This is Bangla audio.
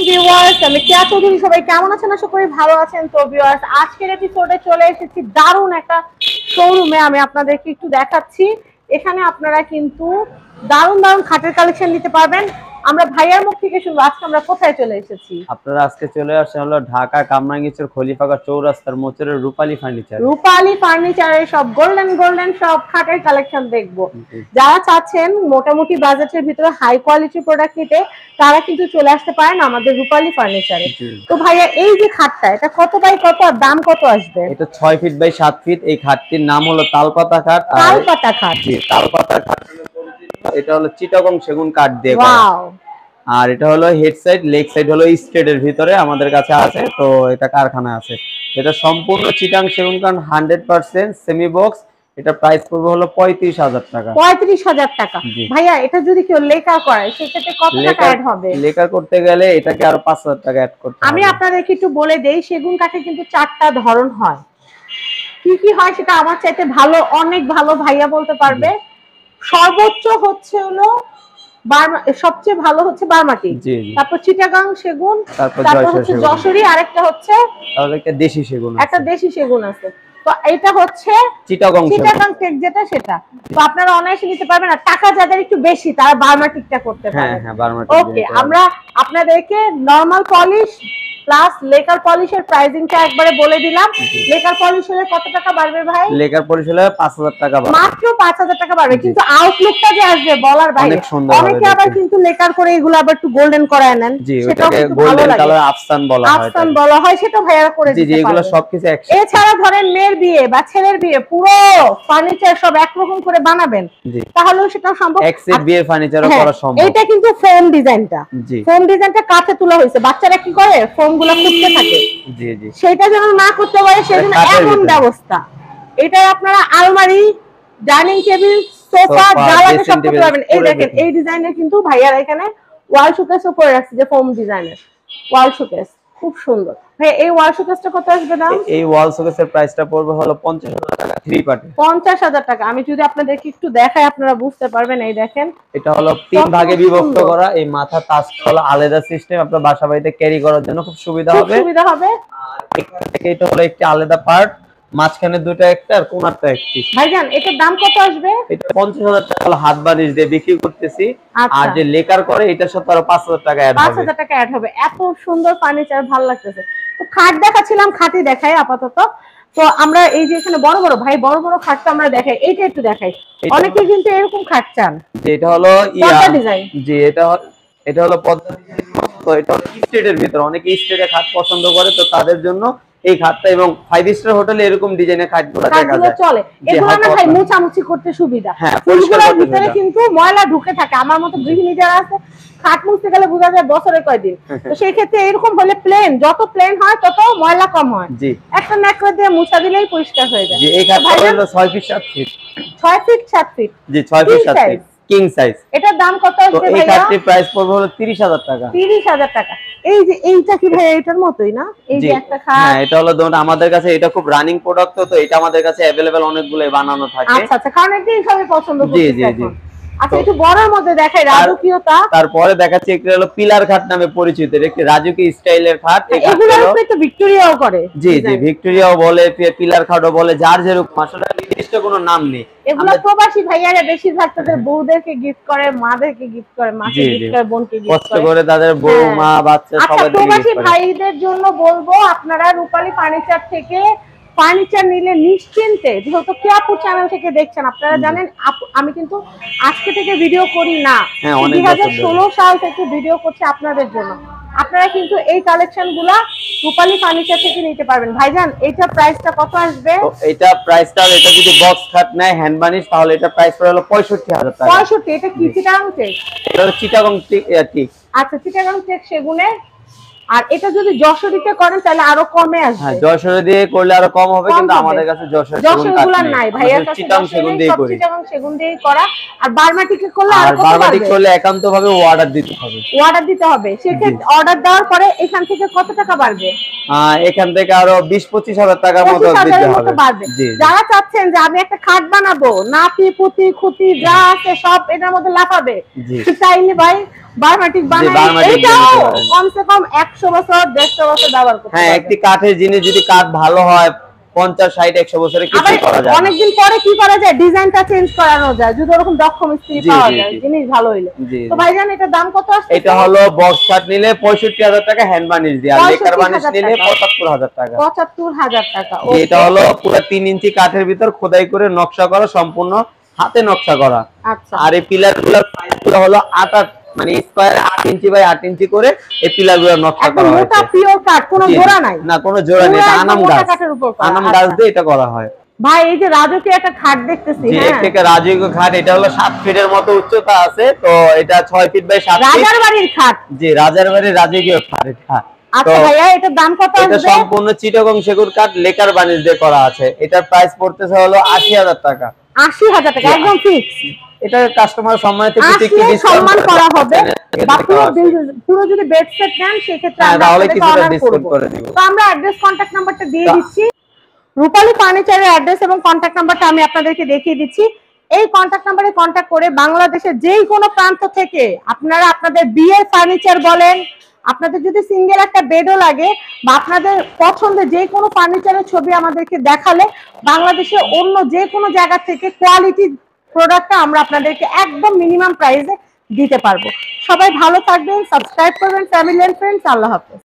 ভিউয়ার্স, আমি কেয়া চৌধুরী। সবাই কেমন আছেন? আশা করি ভালো আছেন। তো ভিউয়ার্স, আজকের এপিসোডে চলে এসেছি দারুণ একটা শোরুমে। আমি আপনাদেরকে একটু দেখাচ্ছি। এখানে আপনারা কিন্তু দারুণ দারুণ খাটের কালেকশন নিতে পারবেন। আমরা ভাইয়ার মুখ থেকে শুনবো আজকে আমরা কোথায় চলে এসেছি। আপনারা আজকে চলে আসছে হলো ঢাকা কামরাঙ্গীরচর খলিফাগঞ্জ চৌরাস্তার মোচরের রূপালী ফার্নিচার। রূপালী ফার্নিচারের সব গোল্ডেন সব খাটের কালেকশন দেখবো। যারা চাচ্ছেন মোটামুটি বাজেটের ভিতরে হাই কোয়ালিটি প্রোডাক্ট নিতে, তারা কিন্তু চলে আসতে পারেন আমাদের রূপালী ফার্নিচারে। তো ভাইয়া, এই যে খাটটা, এটা কত বাই কত আর দাম কত আসবে? এটা 6 ফিট বাই 7 ফিট। এই খাটটির নাম হলো তালপাতা খাট। তালপাতা খাট। জি, তালপাতা খাট। এটা হলো চিটাগং সেগুন কাঠ দিয়ে করা। ওয়াও। আর এটা হলো হেড সাইড, লেগ সাইড হলো স্ট্রেটের ভিতরে আমাদের কাছে আছে। তো এটা কারখানা আছে। এটা সম্পূর্ণ চিটাং সেগুন কাঠ 100% সেমি বক্স। এটা প্রাইস পড়বে হলো 35,000 টাকা। 35,000 টাকা। ভাইয়া, এটা যদি কেউ লেকার করে সেক্ষেত্রে কত টাকা অ্যাড হবে? লেকার করতে গেলে এটাকে আরো 5,000 টাকা অ্যাড করতে হবে। আমি আপনাদেরকে একটু বলে দেই, সেগুন কাঠে কিন্তু 4টা ধরন হয়। কি কি হয় সেটা আমার চাইতে ভালো, অনেক ভালো ভাইয়া বলতে পারবে। সর্বোচ্চ হচ্ছে হলো সবচেয়ে ভালো হচ্ছে বারমাটি, তারপর চিটাগাং সেগুন, তারপর হচ্ছে যশোরী, আরেকটা হচ্ছে তাহলে একটা দেশি সেগুন আছে। একটা দেশি সেগুন আছে। তো এটা হচ্ছে চিটাগাং টেক যেটা, সেটা। তো আপনারা অনায়াসে নিতে পারবেন। আর টাকা যাদের একটু বেশি তারা বারমাটিকটা করতে পারেন। হ্যাঁ হ্যাঁ, বারমাটিক। ওকে, আমরা আপনাদেরকে নরমাল পলিশ প্লাস লেকার পলিশের প্রাইসিংটা একবারে বলে দিলাম। লেকার পলিশ হলে কত টাকা বাড়বে ভাই? লেকার পলিশ হলে 5,000 টাকা বাড়বে, মাত্র 5,000 টাকা বাড়বে। কিন্তু আউটলুকটা যে আসবে বলার বাইরে। অনেকে আবার কিন্তু লেকার করে এগুলো আবার একটু গোল্ডেন করায় নেন, সেটাও কিন্তু ভালো লাগে। কালার আফসান বলা হয়, আফসান বলা হয়, সেটা ভাইয়ারা করে দিতে পারে। জি, এগুলো সবকিছু একসাথে। এছাড়া ধরেন মেয়ের বিয়ে বা ছেলের বিয়ে, পুরো ফার্নিচার সব একরকম করে বানাবেন, তাহলেও সেটা সম্ভব। এক্সেট বিয়ের ফার্নিচারও করা সম্ভব। এটা কিন্তু ফোম ডিজাইনটা, ফোম ডিজাইনটা কাঠে তোলা হয়েছে। বাচ্চারা কি করে, ফোমগুলো কুটতে থাকে, জি জি, সেটা যেন না করতে পারে সেজন্য এমন ব্যবস্থা। এটা আপনারা আলমারি, ডাইনিং টেবিল, সোফা, জানালা সব করতে পারবেন। এই দেখেন, এই ডিজাইনের কিন্তু ভাইয়ারা এখানে ওয়াল শোকেসও করে রাখছে, যে ফোম ডিজাইনের ওয়াল শোকেস, খুব সুন্দর। ভাই, এই ওয়াল শোকেসটা কত আসবে দাম? এই ওয়াল শোকেসের প্রাইসটা পড়বে হলো 50,000 টাকা, 3 পার্টে 50,000 টাকা। আমি যদি আপনাদেরকে একটু দেখাই আপনারা বুঝতে পারবেন। এই দেখেন, এটা হলো 3 ভাগে বিভক্ত করা। এই মাথা তাজটা হলো আলাদা সিস্টেম, আপনার বাসা বাড়িতে ক্যারি করার জন্য খুব সুবিধা হবে। আর এখান থেকে এটা হলো একটি আলাদা পার্ট, মাঝখানে দুটো একটা আর কোণারটা একটি। ভাইজান, এটার দাম কত আসবে? এটা 50,000 টাকা হলো হাত বানিশ দিয়ে বিক্রি করতেছি। আর যে লেকার করে এটার সাথে আরো 5,000 টাকা অ্যাড হবে। 5,000 টাকা অ্যাড হবে। এত সুন্দর ফার্নিচার, ভালো লাগতেছে। তো খাট দেখাচ্ছিলাম, খাটই দেখাই আপাতত। তো আমরা এই যে এখানে বড় বড় ভাই, বড় বড় খাটটা আমরা দেখাই, এইটা একটু দেখাই। অনেকে কিন্তু এরকম খাট চান। এটা হলো পদ্মা ডিজাইন। জি, এটা হলো পদ্মা ডিজাইন। তো এটা হলো স্টেটের ভিতর, অনেকে স্টেটে খাট পছন্দ করে, তো তাদের জন্য এই খাটটা। এবং 5 স্টার হোটেলে এরকম ডিজাইনের খাটগুলো দেখা যায়, চলে। এগুলো না ভাই মোছামুছি করতে সুবিধা। ফুলগুলোর ভিতরে কিন্তু ময়লা ঢুকে থাকে। আমার মতো গৃহিণী যারা আছে, খাট মুছতে গেলে বোঝা যায় বছরে কয়দিন। তো সেই ক্ষেত্রে এরকম হলে প্লেন, যত প্লেন হয় তত ময়লা কম হয়। একটা ন্যাকড়া দিয়ে মুছা দিলেই পরিষ্কার হয়ে যায়। জি, এই খাটটা হলো 6 ফিট 7 ফিট। 6 feet 7 feet. জি, 6 ফিট 7 ফিট কিং সাইজ। এটার দাম কত আসবে ভাইয়া? এই খাটটির প্রাইস পড়বে হলো 30,000 টাকা। 30,000 টাকা। এই যে এইটা কি ভাই এটার মতোই না? এই যে একটা খাট। হ্যাঁ, এটা হলো ধরুন আমাদের কাছে এটা খুব রানিং প্রোডাক্ট, তো এটা আমাদের কাছে अवेलेबल অনেকগুলো বানানো থাকে। আচ্ছা আচ্ছা, কারণ এটাই সবাই পছন্দ করছে। জি জি জি। আচ্ছা, একটু বড়র মধ্যে দেখাই রাজকীয়তা। তারপরে দেখাচ্ছি একটা হলো পিলার খাট নামে পরিচিত, একটি রাজকীয় স্টাইলের খাট। এগুলো তো ভিক্টোরিয়াও করে। জি জি, ভিক্টোরিয়াও বলে, পিলার খাটও বলে, যার যেরকম। আসলে নির্দিষ্ট কোনো নাম নেই। এগুলো প্রবাসী ভাইয়ারা বেশিরভাগ তাদের বউদেরকে গিফট করে, মাদেরকে গিফট করে, মাকে গিফট করে, বোনকে গিফট করে, কষ্ট করে তাদের বউ, মা, বাচ্চা সবাইকে গিফট করে। প্রবাসী ভাইদের জন্য বলবো, আপনারা রূপালী ফার্নিচার থেকে ফার্নিচার নিলে নিশ্চিন্তে, যেহেতু কেয়াপুর চ্যানেল থেকে দেখছেন, আপনারা জানেন আমি কিন্তু আজকে থেকে ভিডিও করি না, 2016 সাল থেকে ভিডিও করছি আপনাদের জন্য। আপনারা কিন্তু এই কালেকশন গুলা রূপালী ফার্নিচার থেকে নিতে পারবেন। ভাইজান, এটা প্রাইসটা কত আসবে? এটা প্রাইসটা, এটা যদি বক্স খাট নেয় হ্যান্ড বানিশ, তাহলে এটা প্রাইস পড়ে হলো 65,000 টাকা। 65? এটা কি চিটাগাং টেক? এটা হলো চিটাগাং টেক। আচ্ছা, চিটাগাং টেক সেগুনে। আর এটা যদি যশোরীতে করেন তাহলে আরো কমে আসবে। হ্যাঁ, যশোরে দিয়ে করলে আরো কম হবে, কিন্তু আমাদের কাছে যশোরগুলো নাই ভাইয়ার কাছে। চিটাগাং সেগুন দিয়ে করি, চিটাগাং সেগুন দিয়ে করা। আর বারমাটিকে করলে আর কত? বারমাটিক করলে একান্তভাবে অর্ডার দিতে হবে। অর্ডার দিতে হবে। সেক্ষেত্রে অর্ডার দেওয়ার পরে এখান থেকে কত টাকা বাড়বে? এখান থেকে আরো 20-25,000 টাকার মতো দিতে হবে। যারা চাচ্ছেন চাচ্ছেন যে আমি একটা খাট বানাবো, নাতি পুতি খুঁটি যা আছে সব এটার মধ্যে লাফাবে, জি। চাইলে ভাই বারমাটিক বানাই, বারমাটিক এটাও বানাতে পারেন। কমসে কম 100 বছর 150 বছর ব্যবহার করতে হ্যাঁ, পারবেন। একটি কাঠের জিনিস যদি কাঠ ভালো হয় 50 60 100 বছরে কিছু আবার করা যায় না। অনেকদিন পরে কি করা যায়, ডিজাইনটা চেঞ্জ করানো যায় যদি ওরকম দক্ষ মিস্ত্রি জি, পাওয়া জি, যায়, জি। জিনিস ভালো হইলে। জি, তো জি। ভাইজান এটার দাম কত আসছে? এটা হলো বক্স কাঠ নিলে 65,000 টাকা, হ্যান্ড বার্নিশ দিয়ে, আর লেকার বার্নিশ 65,000 নিলে টাকা। 75,000 টাকা। 75,000 টাকা। জি, এটা হলো পুরো 3 ইঞ্চি কাঠের ভিতর খোদাই করে নকশা করা, সম্পূর্ণ হাতে নকশা করা। আচ্ছা আর এই পিলার গুলোর সাইজগুলো হলো 8 মানে স্কয়ার 8 ইঞ্চি বাই 8 ইঞ্চি করে এই পিলার গুলো নকশা একদম করা মোটা হয়েছে। পিওর কাঠ, কোনো জি, জি। জোড়া নাই। না, কোনো জোড়া নেই, পুরো এটা একদম আনাম মোটা গাছ। কাঠের উপর করা। আনাম আচ্ছা। গাছ দিয়ে এটা করা হয়। ভাই এই যে রাজকীয় একটা খাট দেখতেছি, জি, হ্যাঁ, এর থেকে রাজকীয় খাট, এটা হলো 7 ফিটের মতো উচ্চতা আছে, তো এটা 6 ফিট বাই 7 ফিট। রাজার বাড়ির খাট। জি, রাজার বাড়ির রাজকীয় খাট এটা। আচ্ছা তো ভাইয়া এটার দাম কত এটা আসবে? সম্পূর্ণ চিটাগং সেগুন কাঠ লেকার বানিশ দিয়ে করা আছে। এটার প্রাইস পড়তেছে হলো 80,000 টাকা। 80,000 টাকা একদম ফিক্স। এটা কাস্টমার সম্মানিত কিছু একটু আসলে ডিসকাউন্ট সম্মান করা হবে, বা পুরো হবে। পুরো যদি বেড সেট নেন সেক্ষেত্রে হ্যাঁ, আমরা তাহলে আপনাদেরকে কিছুটা অনার ডিসকাউন্ট করব। করে দিব। তো আমরা অ্যাড্রেস কন্টাক্ট নাম্বারটা দিয়ে তা- দিচ্ছি। রূপালী ফার্নিচারের অ্যাড্রেস এবং কন্টাক্ট নাম্বারটা আমি আপনাদেরকে দেখিয়ে দিচ্ছি। এই কন্টাক্ট নাম্বারে কন্টাক্ট করে বাংলাদেশের যেই কোনো প্রান্ত থেকে আপনারা আপনাদের বিয়ের ফার্নিচার বলেন, আপনাদের যদি সিঙ্গেল একটা বেডও লাগে বা আপনাদের পছন্দের যে কোনো ফার্নিচারের ছবি আমাদেরকে দেখালে বাংলাদেশের অন্য যে কোনো জায়গা থেকে কোয়ালিটি প্রোডাক্টটা আমরা আপনাদেরকে একদম মিনিমাম প্রাইসে দিতে পারবো। সবাই ভালো থাকবেন, সাবস্ক্রাইব করবেন ফ্যামিলি এন্ড ফ্রেন্ডস। আল্লাহ হাফেজ।